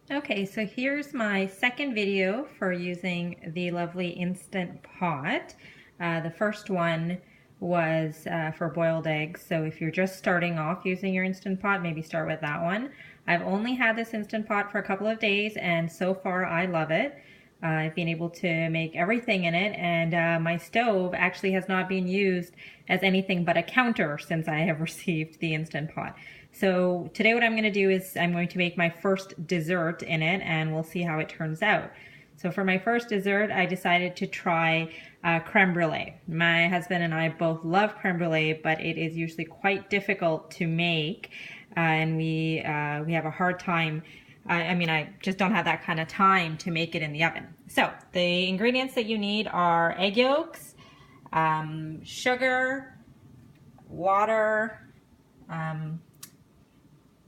Okay, so here's my second video for using the lovely Instant Pot. The first one was for boiled eggs, so if you're just starting off using your Instant Pot, maybe start with that one. I've only had this Instant Pot for a couple of days, and so far I love it. I've been able to make everything in it, and my stove actually has not been used as anything but a counter since I have received the Instant Pot. So today what I'm going to do is I'm going to make my first dessert in it, and we'll see how it turns out. So for my first dessert, I decided to try creme brulee. My husband and I both love creme brulee, but it is usually quite difficult to make, and we have a hard time. I just don't have that kind of time to make it in the oven. So the ingredients that you need are egg yolks, sugar, water,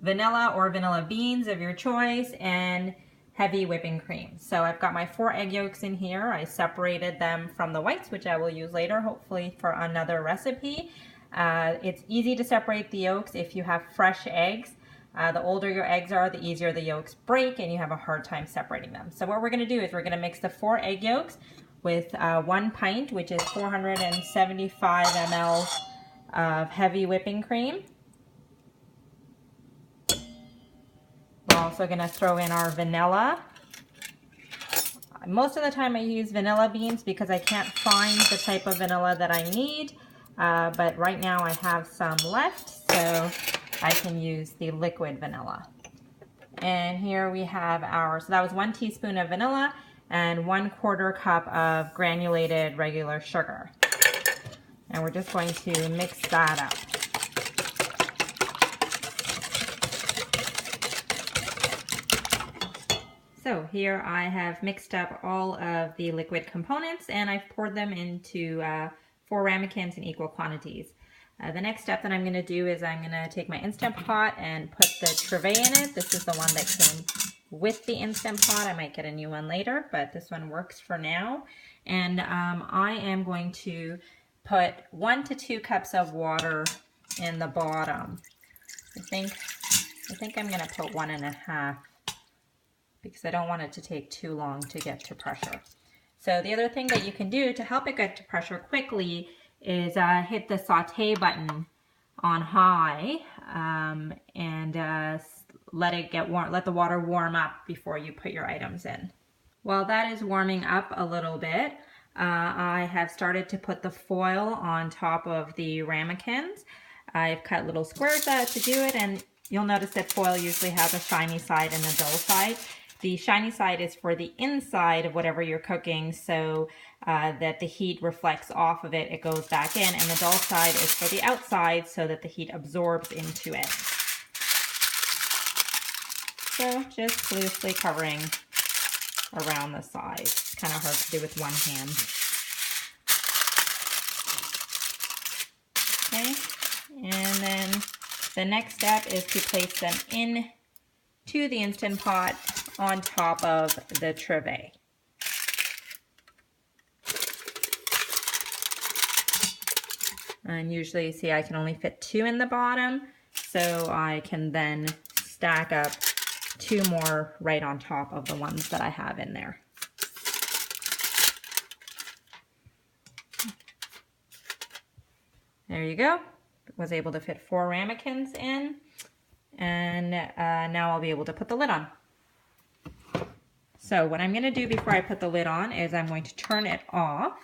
vanilla or vanilla beans of your choice, and heavy whipping cream. So I've got my 4 egg yolks in here. I separated them from the whites, which I will use later, hopefully for another recipe. It's easy to separate the yolks if you have fresh eggs. The older your eggs are, the easier the yolks break, and you have a hard time separating them. So what we're going to do is we're going to mix the 4 egg yolks with 1 pint, which is 475 ml of heavy whipping cream. We're also going to throw in our vanilla. Most of the time I use vanilla beans because I can't find the type of vanilla that I need, but right now I have some left, so I can use the liquid vanilla. And here we have our, so that was 1 teaspoon of vanilla and 1/4 cup of granulated regular sugar. And we're just going to mix that up. So here I have mixed up all of the liquid components, and I've poured them into 4 ramekins in equal quantities. The next step that I'm going to do is I'm going to take my Instant Pot and put the Treve in it. This is the one that came with the Instant Pot. I might get a new one later, but this one works for now. And I am going to put 1 to 2 cups of water in the bottom. I think I'm going to put 1.5. because I don't want it to take too long to get to pressure. So the other thing that you can do to help it get to pressure quickly is hit the saute button on high and let it get warm. Let the water warm up before you put your items in. While that is warming up a little bit, I have started to put the foil on top of the ramekins. I've cut little squares out to do it, and you'll notice that foil usually has a shiny side and a dull side. The shiny side is for the inside of whatever you're cooking, so that the heat reflects off of it, it goes back in, and the dull side is for the outside so that the heat absorbs into it. So just loosely covering around the side. It's kind of hard to do with one hand. Okay, and then the next step is to place them into the Instant Pot on top of the Treve. And usually, you see, I can only fit 2 in the bottom, so I can then stack up 2 more right on top of the ones that I have in there. There you go. Was able to fit 4 ramekins in, and now I'll be able to put the lid on. So what I'm going to do before I put the lid on is I'm going to turn it off.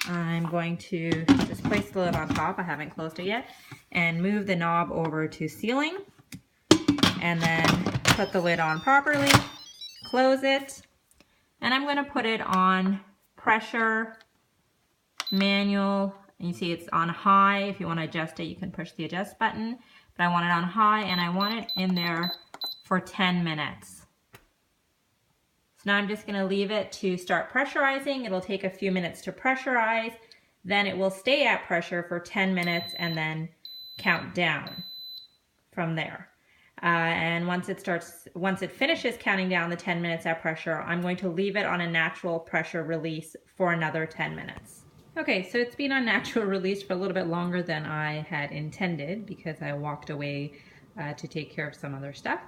I'm going to just place the lid on top, I haven't closed it yet, and move the knob over to sealing, and then put the lid on properly, close it, and I'm going to put it on pressure, manual. You see it's on high. If you want to adjust it, you can push the adjust button, but I want it on high, and I want it in there for 10 minutes. So now I'm just going to leave it to start pressurizing. It'll take a few minutes to pressurize, then it will stay at pressure for 10 minutes and then count down from there. And once it finishes counting down the 10 minutes at pressure, I'm going to leave it on a natural pressure release for another 10 minutes. Okay, so it's been on natural release for a little bit longer than I had intended because I walked away to take care of some other stuff.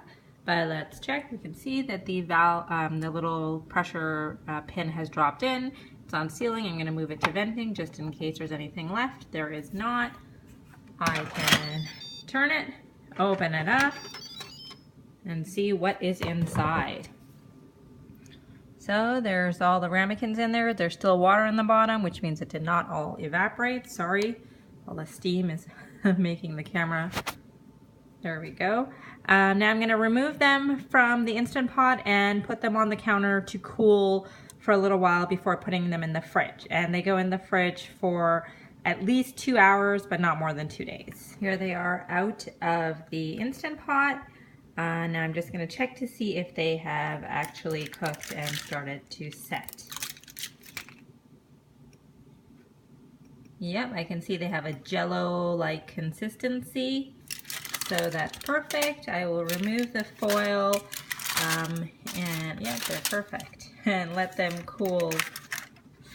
But let's check. We can see that the little pressure pin has dropped in. It's on sealing. I'm going to move it to venting just in case there's anything left. There is not. I can turn it, open it up, and see what is inside. So there's all the ramekins in there. There's still water in the bottom, which means it did not all evaporate. Sorry, all the steam is making the camera. There we go. Now I'm going to remove them from the Instant Pot and put them on the counter to cool for a little while before putting them in the fridge. And they go in the fridge for at least 2 hours, but not more than 2 days. Here they are out of the Instant Pot. Now I'm just going to check to see if they have actually cooked and started to set. Yep, I can see they have a jello-like consistency. So that's perfect. I will remove the foil and yeah, they're perfect. And let them cool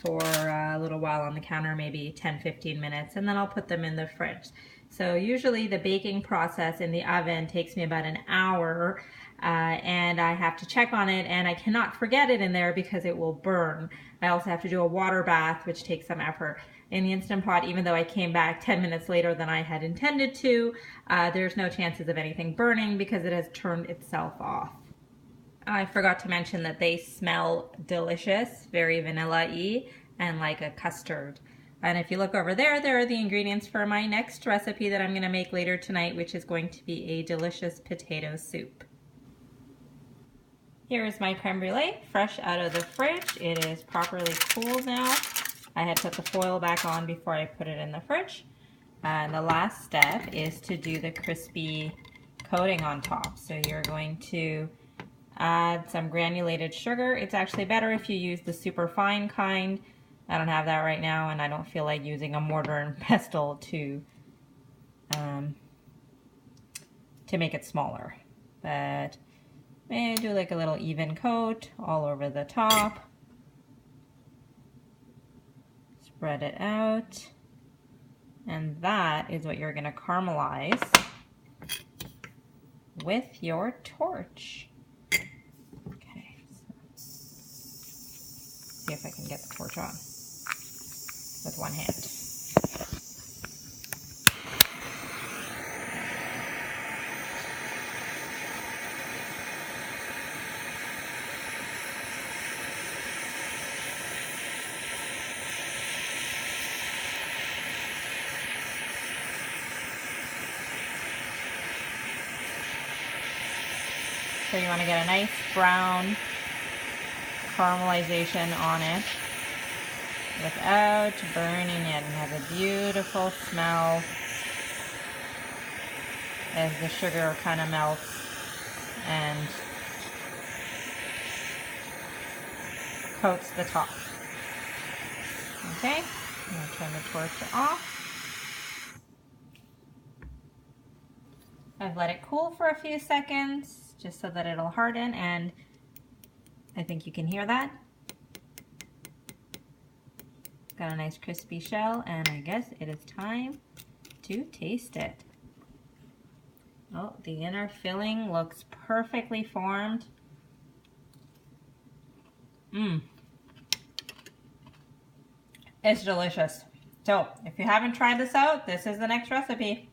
for a little while on the counter, maybe 10-15 minutes, and then I'll put them in the fridge. So usually the baking process in the oven takes me about an hour and I have to check on it, and I cannot forget it in there because it will burn. I also have to do a water bath, which takes some effort. In the Instant Pot, even though I came back 10 minutes later than I had intended to, there's no chances of anything burning because it has turned itself off. I forgot to mention that they smell delicious, very vanilla-y, and like a custard. And if you look over there, there are the ingredients for my next recipe that I'm going to make later tonight, which is going to be a delicious potato soup. Here is my creme brulee, fresh out of the fridge. It is properly cooled now. I had put the foil back on before I put it in the fridge. And the last step is to do the crispy coating on top. So you're going to add some granulated sugar. It's actually better if you use the super fine kind. I don't have that right now, and I don't feel like using a mortar and pestle to make it smaller. But maybe do like a little even coat all over the top. Spread it out. And that is what you're going to caramelize with your torch. Okay, so see if I can get the torch on with one hand. So you want to get a nice brown caramelization on it without burning it, and have a beautiful smell as the sugar kind of melts and coats the top. Okay, I'm going to turn the torch off. I've let it cool for a few seconds just so that it'll harden, and I think you can hear that. Got a nice crispy shell, and I guess it is time to taste it. Oh, the inner filling looks perfectly formed. It's delicious. So if you haven't tried this out, this is the next recipe.